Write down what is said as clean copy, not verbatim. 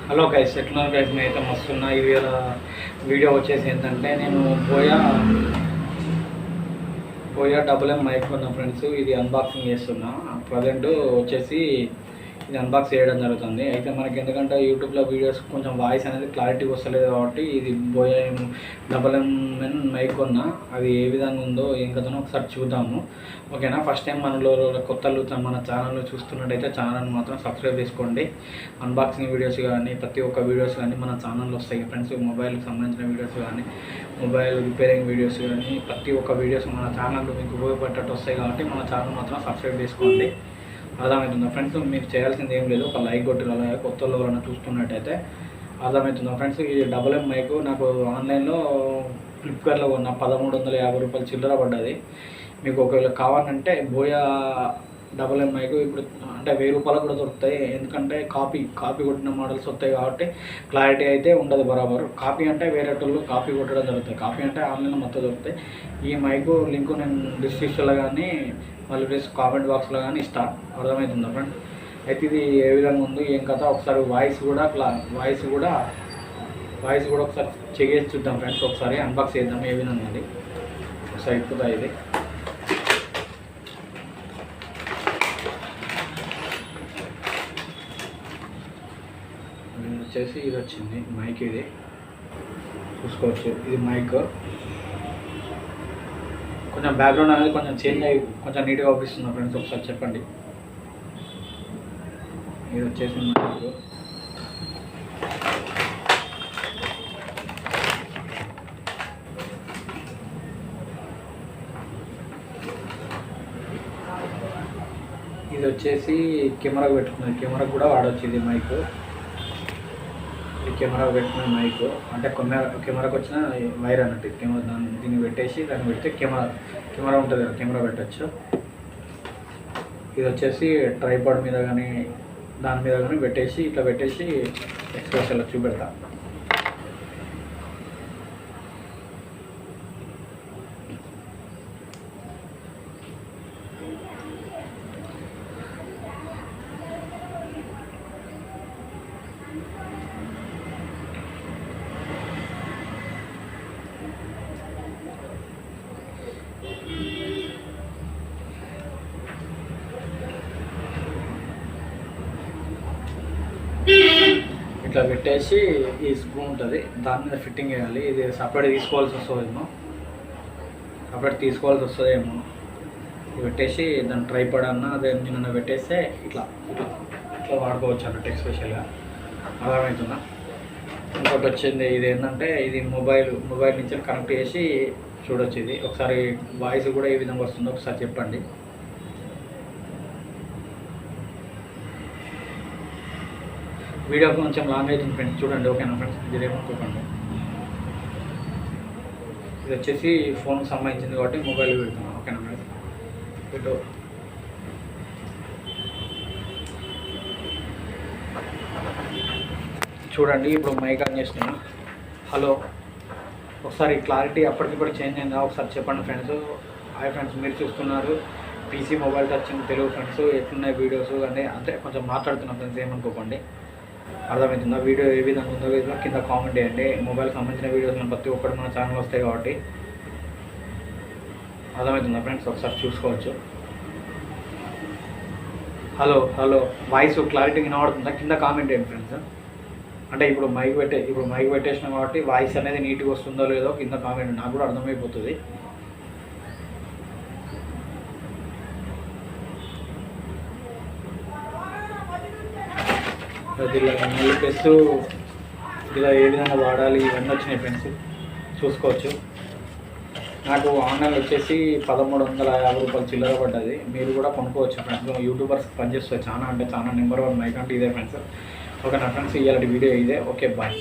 Hello guys, ఎట్లున్నారు guys? నేనైతే మస్తున్నా. ఇవాళ వీడియో వచ్చేసి ఏంటంటే నేను బోయా డబుల్ ఎం మైక్ కొన్నా ఫ్రెండ్స్. ఇది అన్బాక్సింగ్ చేస్తున్నా. ప్రజెంట్ వచ్చేసి ఇది అన్బాక్స్ చేయడం జరుగుతుంది. అయితే మనకి ఎందుకంటే యూట్యూబ్లో వీడియోస్ కొంచెం వాయిస్ అనేది క్లారిటీ వస్తలేదు కాబట్టి ఇది బోయా డబుల్ ఎంఎన్ మైక్ కొన్నా. అది ఏ విధంగా ఉందో ఏం కదనో ఒకసారి చూద్దాము, ఓకేనా? ఫస్ట్ టైం మనలో కొత్తలు మన ఛానల్లో చూస్తున్నట్టయితే ఛానల్ మాత్రం సబ్స్క్రైబ్ చేసుకోండి. అన్బాక్సింగ్ వీడియోస్ కానీ ప్రతి ఒక్క వీడియోస్ కానీ మన ఛానల్లో వస్తాయి ఫ్రెండ్స్. మొబైల్కి సంబంధించిన వీడియోస్ కానీ మొబైల్ రిపేరింగ్ వీడియోస్ కానీ ప్రతి ఒక్క వీడియోస్ మన ఛానల్లో మీకు ఉపయోగపడేటట్టు వస్తాయి కాబట్టి మన ఛానల్ మాత్రం సబ్స్క్రైబ్ చేసుకోండి. అర్థమవుతుందా ఫ్రెండ్స్? మీరు చేయాల్సింది ఏం లేదు, ఒక లైక్ కొట్టి అలాగే కొత్తలో ఎవరైనా చూస్తున్నట్టయితే. అర్థమవుతుందా ఫ్రెండ్స్? ఈ డబుల్ ఎం మైక్ నాకు ఆన్లైన్లో ఫ్లిప్కార్ట్లో కొన్న 1350 రూపాయలు చిల్లర పడ్డది. మీకు ఒకవేళ కావాలంటే బోయా డబుల్ ఎం మైక్ ఇప్పుడు అంటే 1000 రూపాయలు కూడా దొరుకుతాయి. ఎందుకంటే కాపీ కొట్టిన మోడల్స్ వస్తాయి కాబట్టి క్లారిటీ అయితే ఉండదు బరాబరు. కాపీ అంటే వేరే వాళ్ళు కాపీ కొట్టడం జరుగుతుంది. కాపీ అంటే ఆన్లైన్లో మొత్తం దొరుకుతాయి. ఈ మైక్ లింక్ నేను డిస్క్రిప్షన్లో కానీ మళ్ళీ ప్లస్ కామెంట్ బాక్స్లో కానీ ఇస్తాను. అర్థమవుతుందా ఫ్రెండ్? అయితే ఇది ఏ విధంగా ఉంది ఏం కథ ఒకసారి వాయిస్ కూడా ఒకసారి చెక్ చేసి చూద్దాం ఫ్రెండ్స్. ఒకసారి అన్బాక్స్ చేద్దాం ఏ విధంగా ఉంది ఒకసారి. ఎక్కుతా ఇది వచ్చేసి ఇది వచ్చింది మైక్. ఇది చూసుకోవచ్చు, ఇది మైక్. కొంచెం బ్యాక్గ్రౌండ్ అనేది కొంచెం చేంజ్ అయ్యి కొంచెం నీట్గా అవుపిస్తుంది ఫ్రెండ్స్. ఒకసారి చెప్పండి. ఇది వచ్చేసి మైక్. ఇది వచ్చేసి కెమెరాకు పెట్టుకున్నది. కెమెరాకు కూడా వాడవచ్చు ఇది మైక్. ఈ కెమెరా పెట్టుకునే మైక్ అంటే కెమెరాకి వచ్చిన వైర్ అన్నట్టు. కెమెరా దీన్ని పెట్టేసి దాన్ని పెడితే కెమెరా ఉంటుంది కదా, కెమెరా పెట్టచ్చు. ఇది వచ్చేసి ట్రైపాడ్ మీద కానీ దాని మీద కానీ పెట్టేసి ఇట్లా పెట్టేసి ఎక్స్ప్రెషన్లో చూపెడతా. ఇట్లా పెట్టేసి ఈ స్క్రూ ఉంటుంది దాని మీద ఫిట్టింగ్ చేయాలి. ఇది సపరేట్ తీసుకోవాల్సి వస్తుందేమో ఇది పెట్టేసి దాన్ని ట్రైపాడ్ అన్న అదే నిన్న పెట్టేస్తే ఇట్లా వాడుకోవచ్చు అన్నట్టు ఎక్స్పెషల్గా. అర్థమవుతుందా? ఇంకోటి వచ్చింది ఇది ఏంటంటే ఇది మొబైల్ నుంచి కనెక్ట్ చేసి చూడొచ్చు. ఇది ఒకసారి వాయిస్ కూడా ఏ విధంగా వస్తుందో ఒకసారి చెప్పండి. వీడియో కొంచెం లాంగ్ అవుతుంది ఫ్రెండ్స్, చూడండి ఓకేనా ఫ్రెండ్స్? ఇది ఏమనుకోకండి. ఇది వచ్చేసి ఫోన్కి సంబంధించింది కాబట్టి మొబైల్ పెడుతున్నాను, ఓకేనా ఫ్రెండ్స్? ఇటు చూడండి. ఇప్పుడు మైక్ ఆన్ చేస్తున్నాను. హలో, ఒకసారి క్లారిటీ అప్పటికిప్పుడు చేంజ్ అయిందా ఒకసారి చెప్పండి ఫ్రెండ్స్. హాయ్ ఫ్రెండ్స్, మీరు చూస్తున్నారు PC mobile touching Telugu friends. ఎట్లున్నాయి వీడియోస్ అంటే కొంచెం మాట్లాడుతున్నాం ఫ్రెండ్స్, ఏమనుకోకండి. అర్థమవుతుందా? వీడియో ఏ విధంగా ఉందో కింద కామెంట్ చేయండి. మొబైల్కి సంబంధించిన వీడియోస్ ప్రతి ఒక్కటి మన ఛానల్ వస్తాయి కాబట్టి. అర్థమవుతుందా ఫ్రెండ్స్? ఒకసారి చూసుకోవచ్చు. హలో వాయిస్ క్లారిటీ వినబడుతుందా? కింద కామెంట్ చేయండి ఫ్రెండ్స్. అంటే ఇప్పుడు మైక్ పెట్టేసినాం కాబట్టి వాయిస్ అనేది నీట్గా వస్తుందో లేదో కింద కామెంట్, నాకు కూడా అర్థమైపోతుంది. ఇలా మళ్ళీ ప్లస్ ఇలా ఏ విధంగా వాడాలి ఇవన్నీ వచ్చినాయి ఫ్రెండ్స్, చూసుకోవచ్చు. నాకు ఆన్లైన్ వచ్చేసి 1350 రూపాయలు చిల్లర పడ్డది. మీరు కూడా కొనుక్కోవచ్చు ఫ్రెండ్స్. యూట్యూబర్స్ పనిచేస్తుంది చాలా నెంబర్ 1 మైక్ అంటే ఇదే ఫ్రెండ్స్. ఓకేనా ఫ్రెండ్స్? ఇవాళ వీడియో ఇదే. Okay, bye.